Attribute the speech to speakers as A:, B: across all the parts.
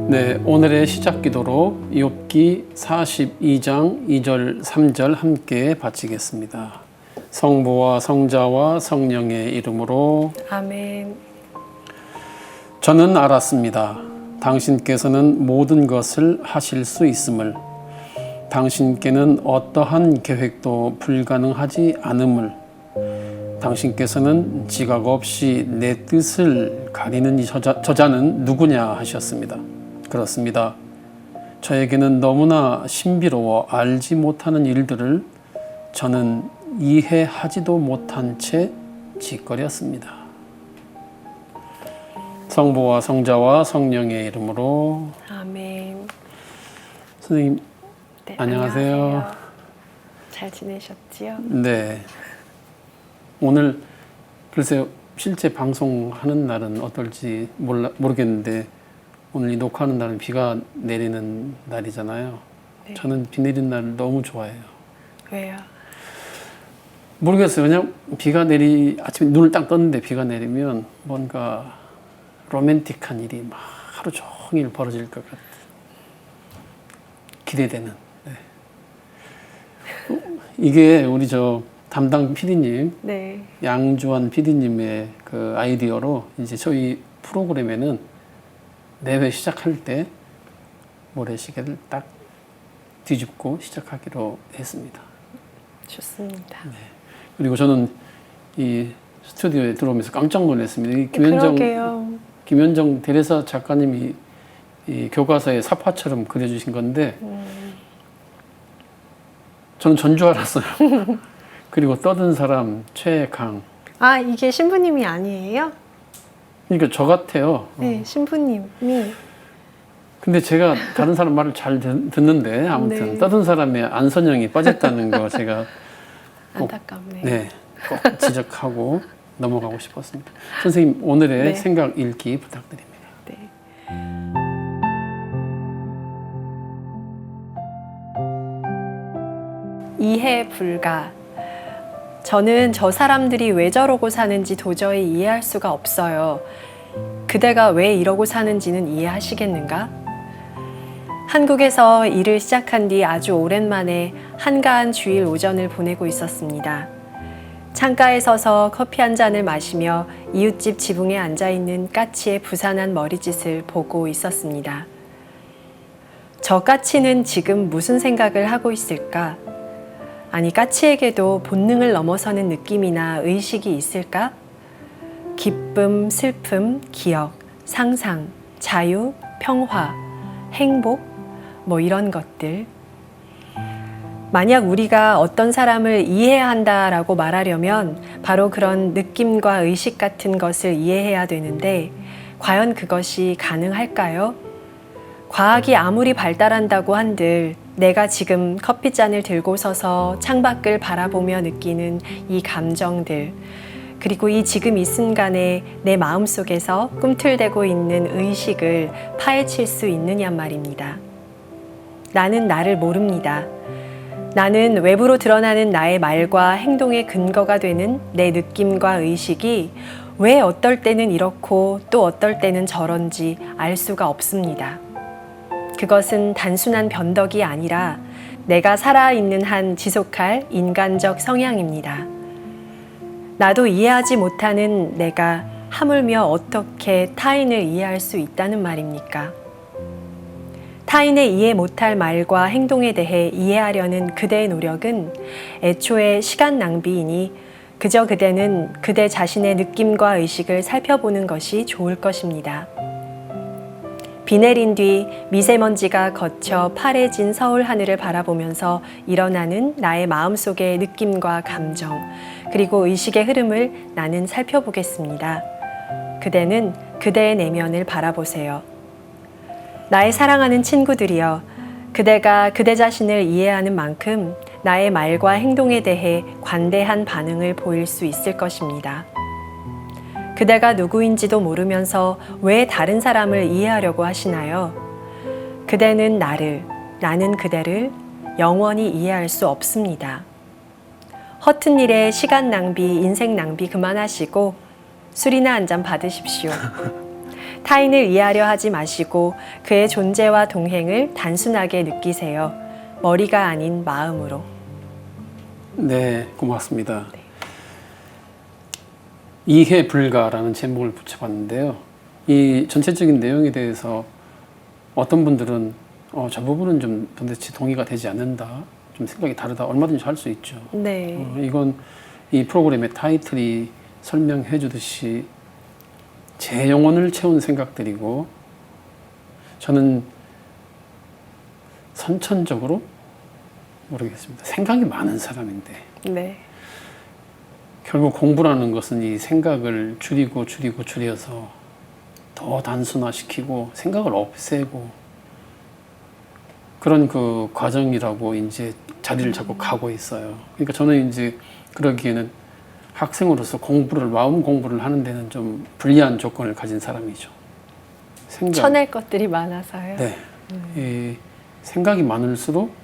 A: 네, 오늘의 시작 기도로 욥기 42장 2절 3절 함께 바치겠습니다. 성부와 성자와 성령의 이름으로
B: 아멘.
A: 저는 알았습니다. 당신께서는 모든 것을 하실 수 있음을, 당신께는 어떠한 계획도 불가능하지 않음을, 당신께서는 지각 없이 내 뜻을 가리는 이 저자는 누구냐 하셨습니다. 그렇습니다. 저에게는 너무나 신비로워 알지 못하는 일들을 저는 이해하지도 못한 채 짓거렸습니다. 성부와 성자와 성령의 이름으로
B: 아멘.
A: 선생님,
B: 네,
A: 안녕하세요.
B: 잘 지내셨지요?
A: 네. 오늘 글쎄요, 실제 방송하는 날은 어떨지 모르겠는데 오늘 이 녹화하는 날은 비가 내리는 날이잖아요.
B: 네.
A: 저는 비 내리는 날 너무 좋아해요.
B: 왜요?
A: 모르겠어요. 그냥 아침에 눈을 딱 떴는데 비가 내리면 뭔가 로맨틱한 일이 막 하루 종일 벌어질 것 같은 기대되는. 네. 이게 우리 담당 PD님,
B: 네.
A: 양주환 PD님의 그 아이디어로 이제 저희 프로그램에는 매회 시작할 때 모래시계를 딱 뒤집고 시작하기로 했습니다.
B: 좋습니다.
A: 네. 그리고 저는 이 스튜디오에 들어오면서 깜짝 놀랐습니다. 이 김현정 대레사 작가님이 이 교과서에 사파처럼 그려주신 건데 저는 전주 알았어요. 그리고 떠든 사람 최강.
B: 아, 이게 신부님이 아니에요?
A: 그러니까 저 같아요.
B: 네, 신부님이.
A: 근데 제가 다른 사람 말을 잘 듣는데 아무튼
B: 네.
A: 떠든 사람의 안선영이 빠졌다는 거 제가
B: 안타깝네요.
A: 네, 꼭 지적하고 넘어가고 싶었습니다. 선생님, 오늘의
B: 네.
A: 생각 읽기 부탁드립니다.
B: 네. 이해 불가. 저는 저 사람들이 왜 저러고 사는지 도저히 이해할 수가 없어요. 그대가 왜 이러고 사는지는 이해하시겠는가? 한국에서 일을 시작한 뒤 아주 오랜만에 한가한 주일 오전을 보내고 있었습니다. 창가에 서서 커피 한 잔을 마시며 이웃집 지붕에 앉아있는 까치의 부산한 머리짓을 보고 있었습니다. 저 까치는 지금 무슨 생각을 하고 있을까? 아니, 까치에게도 본능을 넘어서는 느낌이나 의식이 있을까? 기쁨, 슬픔, 기억, 상상, 자유, 평화, 행복, 이런 것들. 만약 우리가 어떤 사람을 이해해야 한다라고 말하려면 바로 그런 느낌과 의식 같은 것을 이해해야 되는데 과연 그것이 가능할까요? 과학이 아무리 발달한다고 한들 내가 지금 커피잔을 들고 서서 창밖을 바라보며 느끼는 이 감정들, 그리고 이 지금 이 순간에 내 마음속에서 꿈틀대고 있는 의식을 파헤칠 수 있느냐 말입니다. 나는 나를 모릅니다. 나는 외부로 드러나는 나의 말과 행동의 근거가 되는 내 느낌과 의식이 왜 어떨 때는 이렇고 또 어떨 때는 저런지 알 수가 없습니다. 그것은 단순한 변덕이 아니라 내가 살아있는 한 지속할 인간적 성향입니다. 나도 이해하지 못하는 내가 하물며 어떻게 타인을 이해할 수 있다는 말입니까? 타인의 이해 못할 말과 행동에 대해 이해하려는 그대의 노력은 애초에 시간 낭비이니 그저 그대는 그대 자신의 느낌과 의식을 살펴보는 것이 좋을 것입니다. 비 내린 뒤 미세먼지가 거쳐 파래진 서울 하늘을 바라보면서 일어나는 나의 마음속의 느낌과 감정, 그리고 의식의 흐름을 나는 살펴보겠습니다. 그대는 그대의 내면을 바라보세요. 나의 사랑하는 친구들이여, 그대가 그대 자신을 이해하는 만큼 나의 말과 행동에 대해 관대한 반응을 보일 수 있을 것입니다. 그대가 누구인지도 모르면서 왜 다른 사람을 이해하려고 하시나요? 그대는 나를, 나는 그대를 영원히 이해할 수 없습니다. 허튼 일에 시간 낭비, 인생 낭비 그만하시고 술이나 한 잔 받으십시오. 타인을 이해하려 하지 마시고 그의 존재와 동행을 단순하게 느끼세요. 머리가 아닌 마음으로.
A: 네, 고맙습니다. 이해 불가라는 제목을 붙여봤는데요. 이 전체적인 내용에 대해서 어떤 분들은 저 부분은 좀 도대체 동의가 되지 않는다, 좀 생각이 다르다, 얼마든지 할 수 있죠.
B: 네.
A: 이건 이 프로그램의 타이틀이 설명해 주듯이 제 영혼을 채운 생각들이고, 저는 선천적으로 모르겠습니다. 생각이 많은 사람인데,
B: 네.
A: 결국 공부라는 것은 이 생각을 줄여서 더 단순화시키고 생각을 없애고 그런 그 과정이라고 이제 자리를 잡고 가고 있어요. 그러니까 저는 이제 그러기에는 학생으로서 마음 공부를 하는 데는 좀 불리한 조건을 가진 사람이죠.
B: 쳐낼 것들이 많아서요.
A: 네. 이 생각이 많을수록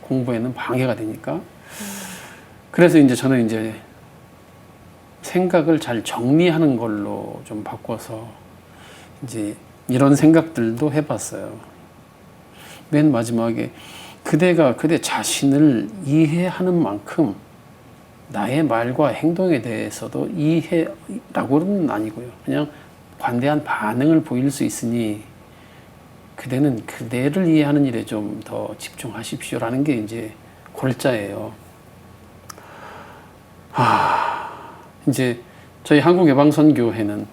A: 공부에는 방해가 되니까. 그래서 이제 저는 이제 생각을 잘 정리하는 걸로 좀 바꿔서 이제 이런 생각들도 해봤어요. 맨 마지막에 그대가 그대 자신을 이해하는 만큼 나의 말과 행동에 대해서도 이해라고는 아니고요. 그냥 관대한 반응을 보일 수 있으니 그대는 그대를 이해하는 일에 좀 더 집중하십시오라는 게 이제 골자예요. 이제 저희 한국예방선교회는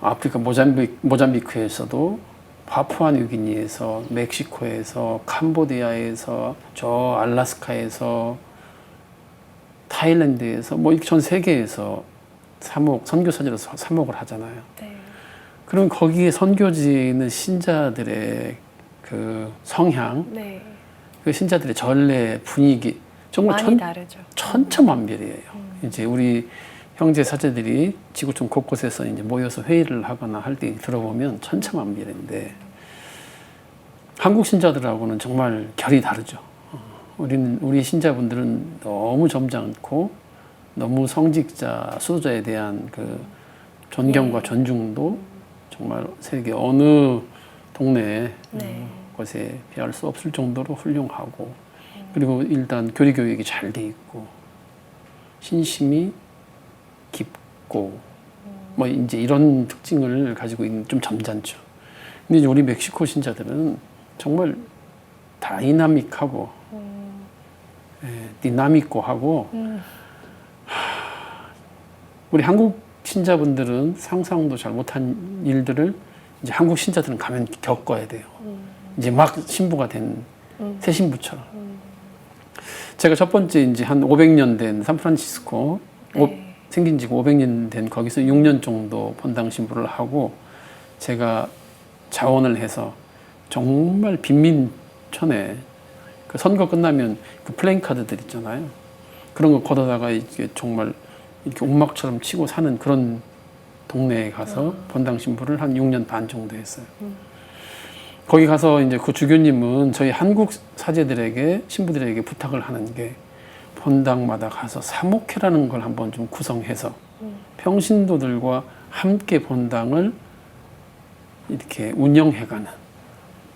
A: 아프리카 모잠비크에서도 파푸아뉴기니에서 멕시코에서 캄보디아에서 저 알래스카에서 타일랜드에서 뭐 전 세계에서 선교사제로 사목을 하잖아요.
B: 네.
A: 그럼 거기에 선교지에 있는 신자들의 그 성향,
B: 네.
A: 그 신자들의 전례 분위기 정말
B: 많이 다르죠.
A: 천차만별이에요. 이제 우리 형제 사제들이 지구촌 곳곳에서 이제 모여서 회의를 하거나 할 때 들어보면 천차만별인데 한국 신자들하고는 정말 결이 다르죠. 우리 신자분들은 너무 점잖고 너무 성직자, 수도자에 대한 그 존경과 존중도 정말 세계 어느 동네 곳에 비할 수 없을 정도로 훌륭하고, 그리고 일단 교리 교육이 잘 돼 있고 신심이 깊고 뭐 이제 이런 특징을 가지고 있는, 좀 점잖죠. 근데 이제 우리 멕시코 신자들은 정말 다이나믹하고 디나미코하고 우리 한국 신자분들은 상상도 잘 못한 일들을 이제 한국 신자들은 가면 겪어야 돼요. 이제 막 신부가 된 새 신부처럼. 제가 첫 번째 이제 한 500년 된 샌프란시스코, 생긴 지 500년 된 거기서 6년 정도 본당 신부를 하고, 제가 자원을 해서 정말 빈민촌에 그 선거 끝나면 그 플랜카드들 있잖아요. 그런 거 걷어다가 이게 정말 이렇게 옥막처럼 치고 사는 그런 동네에 가서 본당 신부를 한 6년 반 정도 했어요. 거기 가서 이제 그 주교님은 저희 한국 사제들에게, 신부들에게 부탁을 하는 게 본당마다 가서 사목회라는 걸 한번 좀 구성해서 평신도들과 함께 본당을 이렇게 운영해가는,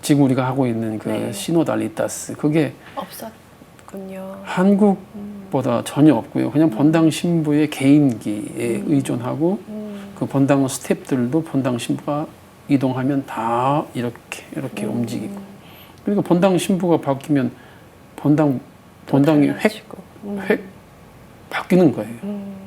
A: 지금 우리가 하고 있는 그 시노달리타스, 그게
B: 없었군요.
A: 한국보다 전혀 없고요. 그냥 본당 신부의 개인기에 의존하고 그 본당 스태프들도 본당 신부가 이동하면 다 이렇게 움직이고, 그러니까 본당 신부가 바뀌면 본당이 획 바뀌는 거예요.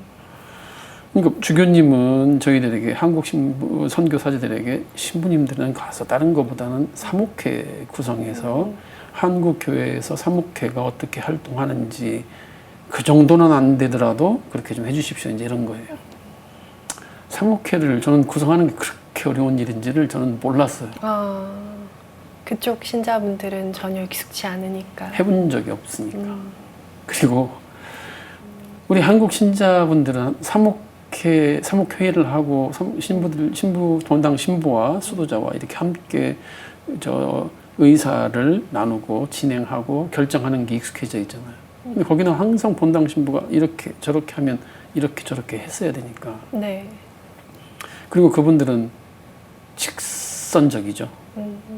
A: 그러니까 주교님은 저희들에게, 한국 신부 선교사제들에게, 신부님들은 가서 다른 것보다는 사목회 구성해서 한국 교회에서 사목회가 어떻게 활동하는지 그 정도는 안 되더라도 그렇게 좀 해주십시오, 이제 이런 거예요. 사목회를 저는 구성하는 게 그렇게 어려운 일인지를 저는 몰랐어요.
B: 그쪽 신자분들은 전혀 익숙치 않으니까.
A: 해본 적이 없으니까. 그리고 우리 한국 신자분들은 사목회의를 하고 신부 본당 신부와 수도자와 이렇게 함께 의사를 나누고 진행하고 결정하는 게 익숙해져 있잖아요. 근데 거기는 항상 본당 신부가 이렇게 저렇게 하면 이렇게 저렇게 했어야 되니까.
B: 네.
A: 그리고 그분들은 직선적이죠.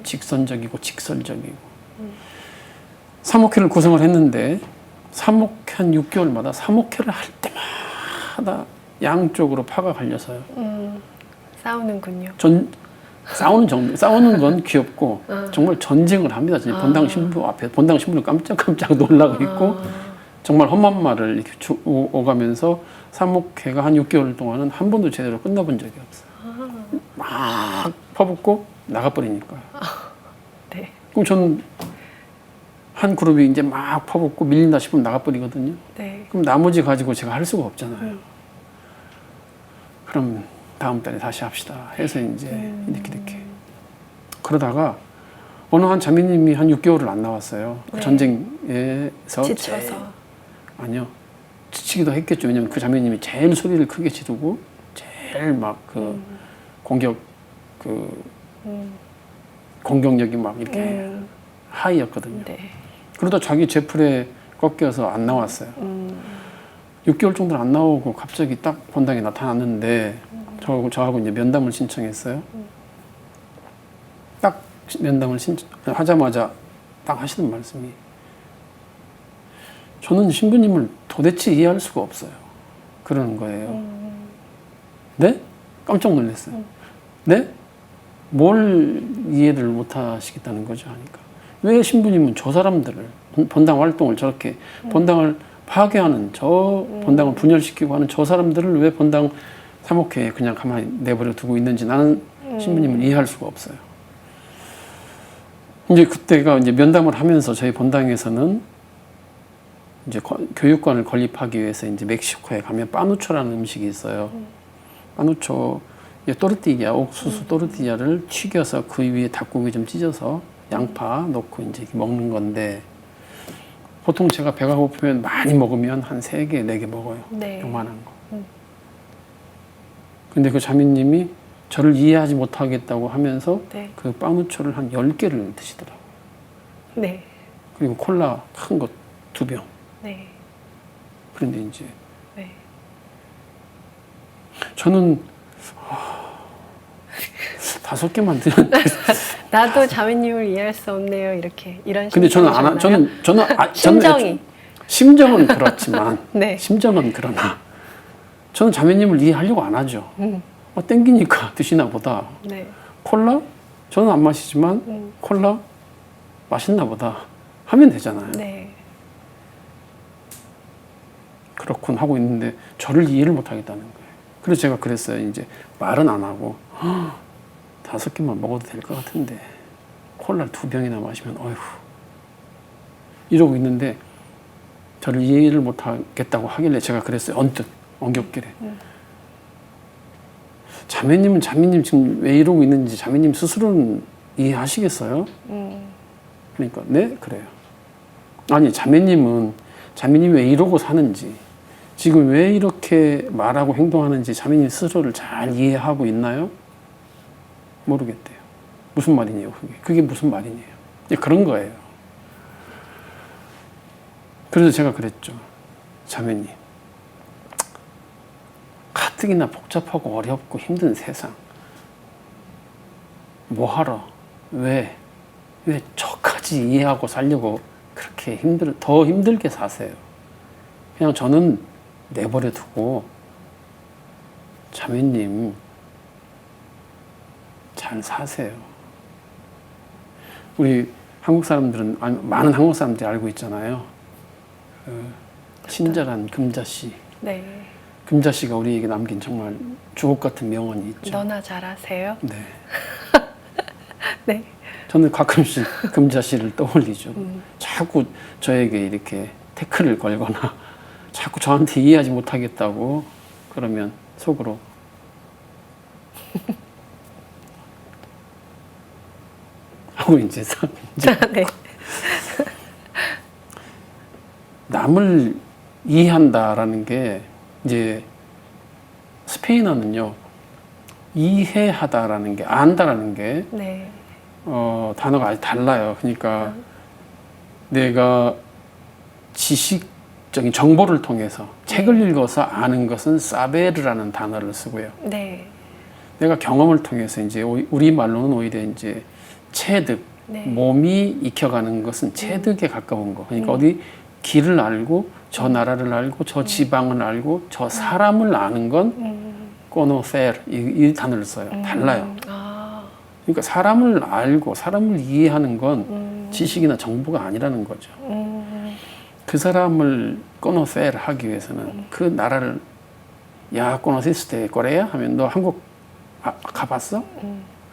A: 직선적이고 직설적이고. 사목회를 구성을 했는데 사목회 한 6개월마다 사목회를 할 때마다 양쪽으로 파가 갈려서요.
B: 싸우는군요.
A: 싸우는 건 귀엽고 정말 전쟁을 합니다. 진짜 본당 신부 앞에 본당 신부는 깜짝깜짝 놀라고 있고 정말 험한 말을 이렇게 오가면서 사목회가 한 6개월 동안은 한 번도 제대로 끝나본 적이 없어요. 막 퍼붓고 나가버리니까.
B: 네.
A: 그럼 저는 한 그룹이 이제 막 퍼붓고 밀린다 싶으면 나가버리거든요.
B: 네.
A: 그럼 나머지 가지고 제가 할 수가 없잖아요. 그럼 다음 달에 다시 합시다 해서 이제 이렇게 그러다가 어느 한 자매님이 한 6개월을 안 나왔어요. 그
B: 네.
A: 전쟁에서
B: 지쳐서.
A: 아니요, 지치기도 했겠죠. 왜냐면 그 자매님이 제일 소리를 크게 지르고 제일 막 그 공격 그 공격력이 막 이렇게 하이였거든요.
B: 네.
A: 그러다 자기 제풀에 꺾여서 안 나왔어요. 6개월 정도 안 나오고 갑자기 딱 본당에 나타났는데 저하고 이제 면담을 신청했어요. 딱 면담을 하자마자 딱 하시는 말씀이 저는 신부님을 도대체 이해할 수가 없어요. 그러는 거예요. 네? 깜짝 놀랐어요. 네? 뭘 이해를 못 하시겠다는 거죠 하니까 왜 신부님은 저 사람들을 본당 활동을 저렇게 본당을 파괴하는 저 본당을 분열시키고 하는 저 사람들을 왜 본당 사목회에 그냥 가만히 내버려 두고 있는지 나는 신부님을 이해할 수가 없어요. 이제 그때가 이제 면담을 하면서 저희 본당에서는 이제 교육관을 건립하기 위해서 이제 멕시코에 가면 빠누초라는 음식이 있어요. 빠누초 또르띠야, 옥수수 또르띠야를 튀겨서 그 위에 닭고기 좀 찢어서 양파 넣고 이제 먹는 건데 보통 제가 배가 고프면 많이 먹으면 한 3개, 4개 먹어요.
B: 네.
A: 요만한 거. 근데 그 자매님이 저를 이해하지 못하겠다고 하면서
B: 네.
A: 그 빠누초를 한 10개를 드시더라고요.
B: 네.
A: 그리고 콜라 큰 거 2병.
B: 네.
A: 그런데 이제
B: 네.
A: 저는 5개만 드는데
B: 나도 자매님을 이해할 수 없네요. 이렇게 이런.
A: 근데 저는 안
B: 심정이.
A: 심정은 그렇지만
B: 네.
A: 심정은 그러나 저는 자매님을 이해하려고 안 하죠. 땡기니까 드시나 보다.
B: 네.
A: 콜라? 저는 안 마시지만 콜라? 맛있나 보다 하면 되잖아요.
B: 네.
A: 그렇군 하고 있는데 저를 이해를 못 하겠다는 거예요. 그래서 제가 그랬어요. 이제 말은 안 하고 5개만 먹어도 될 것 같은데 콜라를 2병이나 마시면 어휴 이러고 있는데 저를 이해를 못 하겠다고 하길래 제가 그랬어요. 언뜻 엉겹길에 자매님은 자매님 지금 왜 이러고 있는지 자매님 스스로는 이해하시겠어요? 그러니까 네 그래요. 아니 자매님이 왜 이러고 사는지 지금 왜 이렇게 말하고 행동하는지 자매님 스스로를 잘 이해하고 있나요? 모르겠대요. 무슨 말이냐고 그게 무슨 말이냐요. 그런 거예요. 그래서 제가 그랬죠. 자매님 가뜩이나 복잡하고 어렵고 힘든 세상 뭐하러 왜 저까지 이해하고 살려고 그렇게 더 힘들게 사세요. 그냥 저는 내버려 두고 자매님 잘 사세요. 우리 한국 사람들은 많은 한국 사람들이 알고 있잖아요. 친절한 금자씨.
B: 네.
A: 금자씨가 우리에게 남긴 정말 주옥 같은 명언이 있죠.
B: 너나 잘하세요.
A: 네.
B: 네.
A: 저는 가끔씩 금자씨를 떠올리죠. 자꾸 저에게 이렇게 태클을 걸거나 자꾸 저한테 이해하지 못하겠다고 그러면 속으로 하고 이제
B: 네.
A: 남을 이해한다라는 게 이제 스페인어는요 이해하다라는 게 안다라는 게
B: 네.
A: 단어가 아주 달라요. 그러니까 내가 지식 적인 정보를 통해서 책을 읽어서 아는 것은 사베르라는 단어를 쓰고요.
B: 네.
A: 내가 경험을 통해서 이제 우리 말로는 오히려 이제 체득,
B: 네.
A: 몸이 익혀가는 것은 체득에 가까운 거. 그러니까 어디 길을 알고 저 나라를 알고 저 지방을 알고 저 사람을 아는 건 코노세르 이 단어를 써요. 달라요.
B: 아.
A: 그러니까 사람을 알고 사람을 이해하는 건 지식이나 정보가 아니라는 거죠. 그 사람을 코노세르 하기 위해서는 그 나라를 야 코노시스테 코레아 하면 너 한국 가봤어?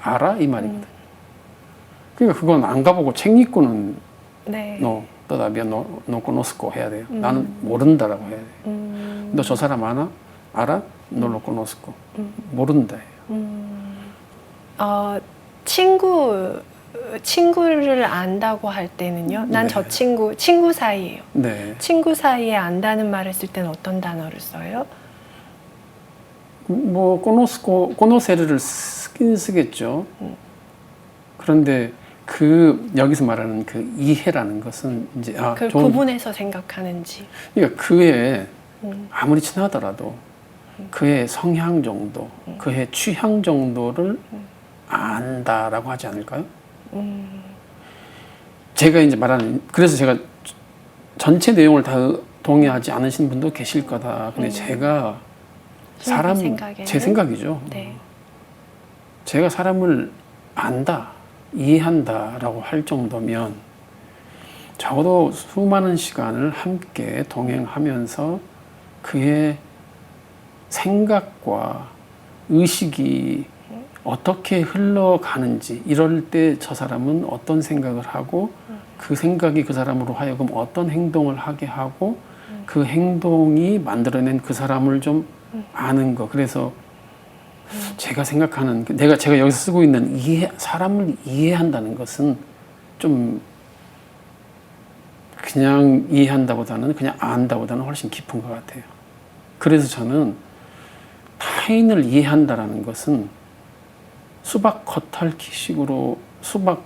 A: 알아? 이 말이거든. 그러니까 그건 안 가보고 책 읽고는
B: 네.
A: 너 todavía no conozco 해야 돼요. 나는 모른다라고 해야 돼요. 너 저 사람 아나? 알아? no lo conozco. 모른다 해요.
B: 친구를 안다고 할 때는요. 난 저
A: 네.
B: 친구 사이예요.
A: 네.
B: 친구 사이에 안다는 말을 쓸 때는 어떤 단어를 써요?
A: 뭐 conosco, conocer를 쓰긴 쓰겠죠. 그런데 그 여기서 말하는 그 이해라는 것은 이제
B: 그 구분해서 생각하는지.
A: 그러니까 그의 아무리 친하더라도 그의 성향 정도, 그의 취향 정도를 안다라고 하지 않을까요? 제가 이제 말하는 그래서 제가 전체 내용을 다 동의하지 않으신 분도 계실 거다. 근데 제가 제 생각이죠.
B: 네.
A: 제가 사람을 안다, 이해한다라고 할 정도면 적어도 수많은 시간을 함께 동행하면서 그의 생각과 의식이 어떻게 흘러가는지 이럴 때 저 사람은 어떤 생각을 하고 그 생각이 그 사람으로 하여금 어떤 행동을 하게 하고 그 행동이 만들어낸 그 사람을 좀 아는 거. 그래서 제가 생각하는 제가 여기서 쓰고 있는 사람을 이해한다는 것은 좀 그냥 이해한다보다는 그냥 안다보다는 훨씬 깊은 것 같아요. 그래서 저는 타인을 이해한다라는 것은 수박 겉핥기식으로 수박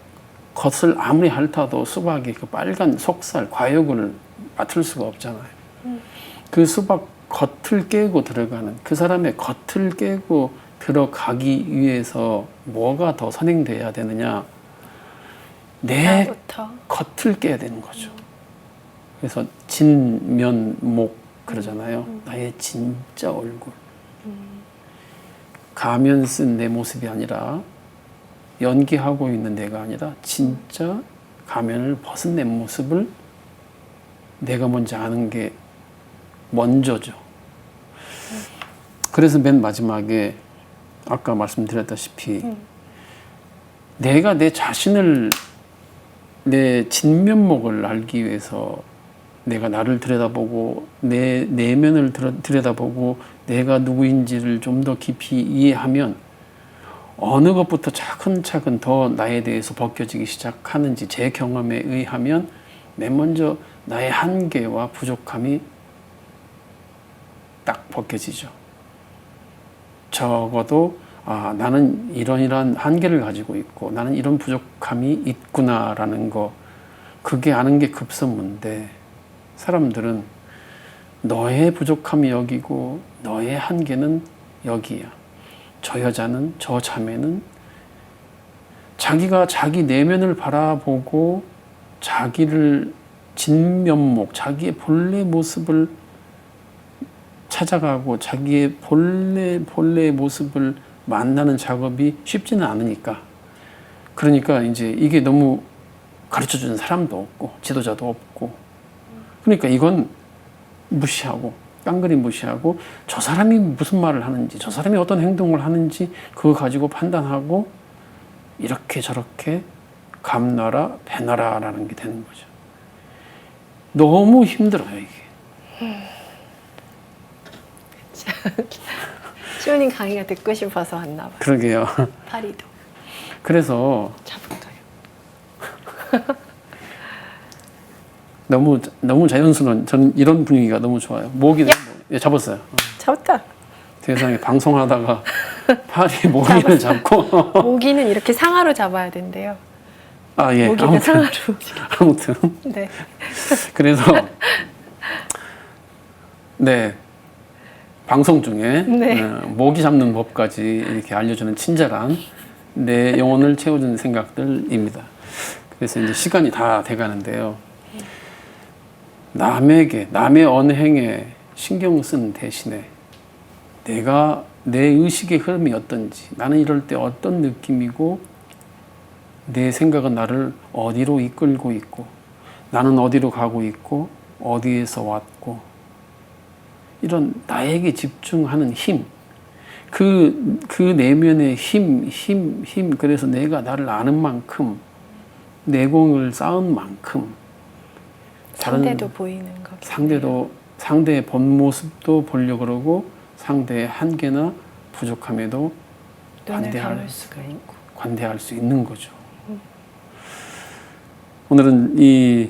A: 겉을 아무리 핥아도 수박의 그 빨간 속살 과육을 맡을 수가 없잖아요. 그 수박 겉을 깨고 들어가는 그 사람의 겉을 깨고 들어가기 위해서 뭐가 더 선행돼야 되느냐? 내
B: 나부터.
A: 겉을 깨야 되는 거죠. 그래서 진면목 그러잖아요. 나의 진짜 얼굴. 가면 쓴 내 모습이 아니라 연기하고 있는 내가 아니라 진짜 가면을 벗은 내 모습을 내가 먼저 아는 게 먼저죠. 그래서 맨 마지막에 아까 말씀드렸다시피 내가 내 자신을 내 진면목을 알기 위해서 내가 나를 들여다보고 내 내면을 들여다보고 내가 누구인지를 좀 더 깊이 이해하면 어느 것부터 차근차근 더 나에 대해서 벗겨지기 시작하는지 제 경험에 의하면 맨 먼저 나의 한계와 부족함이 딱 벗겨지죠. 적어도 나는 이런 한계를 가지고 있고 나는 이런 부족함이 있구나라는 거 그게 아는 게 급선무인데 사람들은 너의 부족함이 여기고 너의 한계는 여기야. 저 여자는 저 자매는 자기가 자기 내면을 바라보고 자기를 진면목 자기의 본래 모습을 찾아가고 자기의 본래의 모습을 만나는 작업이 쉽지는 않으니까 그러니까 이제 이게 너무 가르쳐주는 사람도 없고 지도자도 없고 그러니까 이건 무시하고 깡그리 무시하고 저 사람이 무슨 말을 하는지 저 사람이 어떤 행동을 하는지 그거 가지고 판단하고 이렇게 저렇게 감나라 배나라라는 게 되는 거죠. 너무 힘들어요 이게.
B: 시온님 강의가 듣고 싶어서 왔나 봐요.
A: 그러게요.
B: 파리도.
A: 그래서
B: 자북도요.
A: 너무 자연스러운 저는 이런 분위기가 너무 좋아요. 모기는 잡았어요.
B: 잡았다.
A: 세상에 방송하다가 파리 모기를 잡고
B: 모기는 이렇게 상하로 잡아야 된대요.
A: 예.
B: 모기가 상하로.
A: 아무튼
B: 네.
A: 그래서 네. 방송 중에
B: 네.
A: 모기 잡는 법까지 이렇게 알려주는 친절한 내 영혼을 채워주는 생각들입니다. 그래서 이제 시간이 다 돼가는데요. 남에게, 남의 언행에 신경 쓰는 대신에 내가 내 의식의 흐름이 어떤지, 나는 이럴 때 어떤 느낌이고 내 생각은 나를 어디로 이끌고 있고 나는 어디로 가고 있고 어디에서 왔고 이런 나에게 집중하는 힘, 그 내면의 힘, 그래서 내가 나를 아는 만큼 내공을 쌓은 만큼
B: 상대도 보이는 거겠네요.
A: 상대의 본 모습도 보려고 그러고 상대의 한계나 부족함에도
B: 눈을 감을 수가 있고.
A: 관대할 수 있는 거죠. 오늘은 이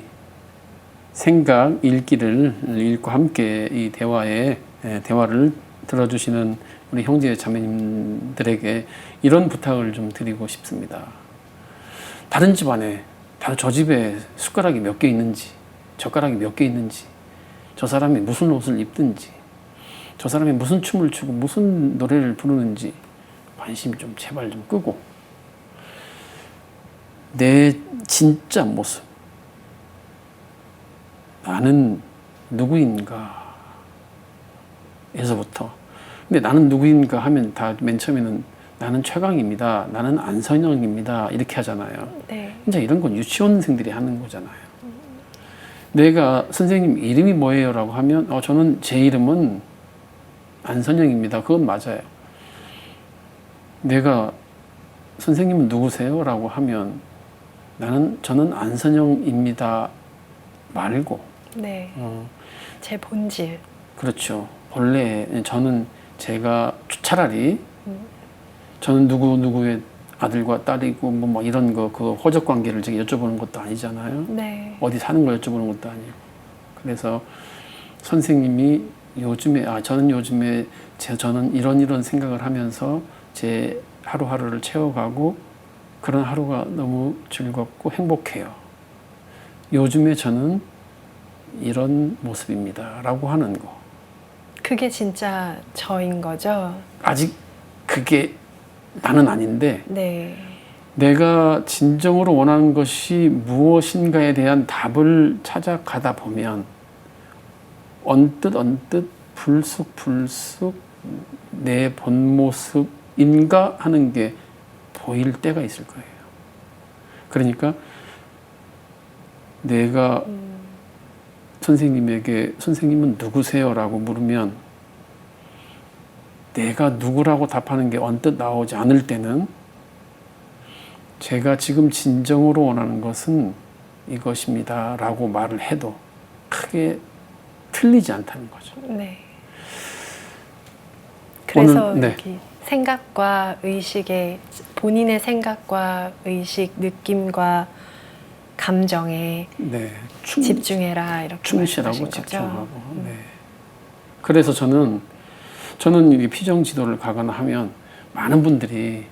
A: 생각 읽기를 읽고 함께 이 대화를 들어주시는 우리 형제 자매님들에게 이런 부탁을 좀 드리고 싶습니다. 다른 집안에, 다른 저 집에 숟가락이 몇 개 있는지, 젓가락이 몇 개 있는지, 저 사람이 무슨 옷을 입든지, 저 사람이 무슨 춤을 추고 무슨 노래를 부르는지 관심 좀 제발 좀 끄고 내 진짜 모습, 나는 누구인가 에서부터, 근데 나는 누구인가 하면 다 맨 처음에는 나는 최강입니다, 나는 안선영입니다 이렇게 하잖아요.
B: 네.
A: 진짜 이런 건 유치원생들이 하는 거잖아요. 내가 선생님 이름이 뭐예요? 라고 하면 저는 제 이름은 안선영입니다. 그건 맞아요. 내가 선생님은 누구세요? 라고 하면 저는 안선영입니다 말고
B: 네. 제 본질.
A: 그렇죠. 본래 제가 차라리 저는 누구의 아들과 딸이고 뭐 이런 그 호적 관계를 제가 여쭤보는 것도 아니잖아요.
B: 네.
A: 어디 사는 걸 여쭤보는 것도 아니고. 그래서 선생님이 저는 요즘에 저는 이런 생각을 하면서 제 하루하루를 채워가고 그런 하루가 너무 즐겁고 행복해요. 요즘에 저는 이런 모습입니다. 라고 하는 거.
B: 그게 진짜 저인 거죠?
A: 아직 그게 나는 아닌데
B: 네.
A: 내가 진정으로 원하는 것이 무엇인가에 대한 답을 찾아가다 보면 언뜻 불쑥 내 본 모습인가 하는 게 보일 때가 있을 거예요. 그러니까 내가 선생님에게 선생님은 누구세요? 라고 물으면 내가 누구라고 답하는 게 언뜻 나오지 않을 때는 제가 지금 진정으로 원하는 것은 이것입니다 라고 말을 해도 크게 틀리지 않다는 거죠.
B: 네. 그래서
A: 오늘, 네.
B: 여기 생각과 의식의 본인의 생각과 의식, 느낌과 감정에
A: 네.
B: 집중해라 이렇게
A: 충실하고
B: 말씀하신 거죠?
A: 집중하고. 네. 그래서 저는 이 피정 지도를 가거나 하면 많은 분들이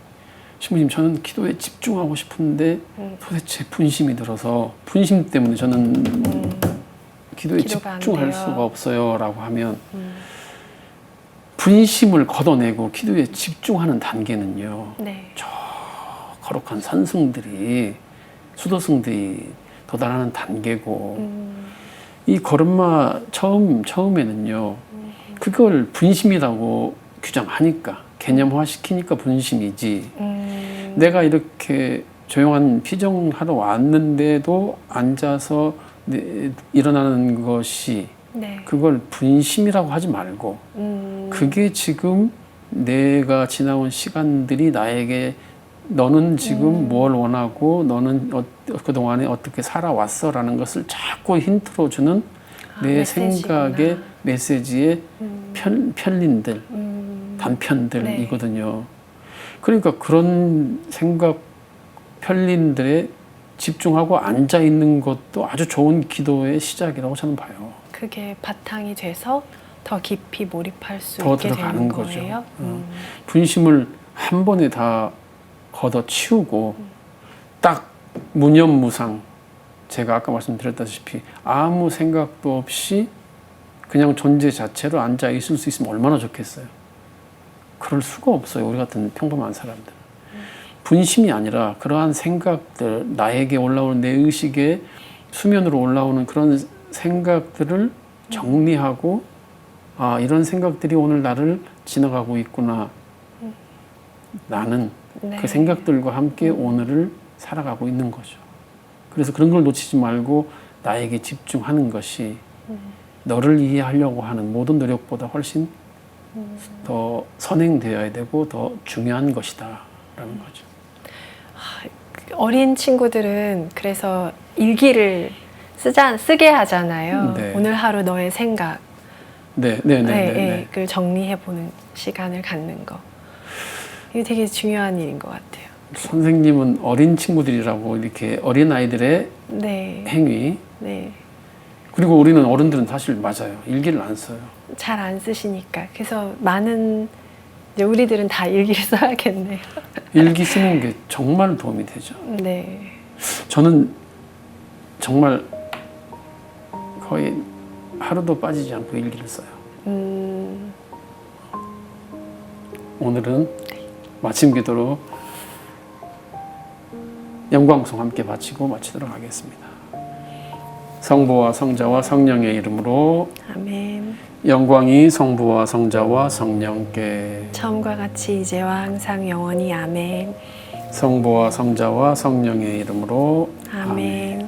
A: 신부님 저는 기도에 집중하고 싶은데 도대체 분심이 들어서 분심 때문에 저는 기도에 집중할 수가 없어요 라고 하면 분심을 걷어내고 기도에 집중하는 단계는요.
B: 네.
A: 저 거룩한 선승들이 수도승들이 도달하는 단계고 이 걸음마 처음에는요. 그걸 분심이라고 규정하니까 개념화 시키니까 분심이지 내가 이렇게 조용한 피정하러 왔는데도 앉아서 일어나는 것이
B: 네.
A: 그걸 분심이라고 하지 말고 그게 지금 내가 지나온 시간들이 나에게 너는 지금 뭘 원하고 너는 그동안에 어떻게 살아왔어 라는 것을 자꾸 힌트로 주는 내
B: 메시지구나.
A: 생각의 메시지의 편린들 단편들이거든요.
B: 네.
A: 그러니까 그런 생각 편린들에 집중하고 앉아 있는 것도 아주 좋은 기도의 시작이라고 저는 봐요.
B: 그게 바탕이 돼서 더 깊이 몰입할 수
A: 더
B: 있게
A: 들어가는
B: 되는
A: 거죠.
B: 거예요.
A: 분심을 한 번에 다 걷어치우고 딱 무념무상 제가 아까 말씀드렸다시피 아무 생각도 없이 그냥 존재 자체로 앉아 있을 수 있으면 얼마나 좋겠어요. 그럴 수가 없어요. 우리 같은 평범한 사람들. 분심이 아니라 그러한 생각들, 나에게 올라오는 내 의식에 수면으로 올라오는 그런 생각들을 정리하고 아, 이런 생각들이 오늘 나를 지나가고 있구나. 나는
B: 네.
A: 그 생각들과 함께 오늘을 살아가고 있는 거죠. 그래서 그런 걸 놓치지 말고 나에게 집중하는 것이 너를 이해하려고 하는 모든 노력보다 훨씬 더 선행되어야 되고 더 중요한 것이다 라는 거죠.
B: 어린 친구들은 그래서 일기를 쓰게 하잖아요.
A: 네.
B: 오늘 하루 너의 생각, 그걸 정리해보는 시간을 갖는 거. 이게 되게 중요한 일인 것 같아요.
A: 선생님은 어린 친구들이라고 이렇게 어린 아이들의
B: 네.
A: 행위
B: 네.
A: 그리고 우리는 어른들은 사실 맞아요. 일기를 안 써요.
B: 잘 안 쓰시니까. 그래서 많은 이제 우리들은 다 일기를 써야겠네요.
A: 일기 쓰는 게 정말 도움이 되죠.
B: 네.
A: 저는 정말 거의 하루도 빠지지 않고 일기를 써요. 오늘은 마침 기도로 영광송 함께 마치도록 하겠습니다. 성부와 성자와 성령의 이름으로
B: 아멘.
A: 영광이 성부와 성자와 성령께
B: 처음과 같이 이제와 항상 영원히 아멘.
A: 성부와 성자와 성령의 이름으로
B: 아멘.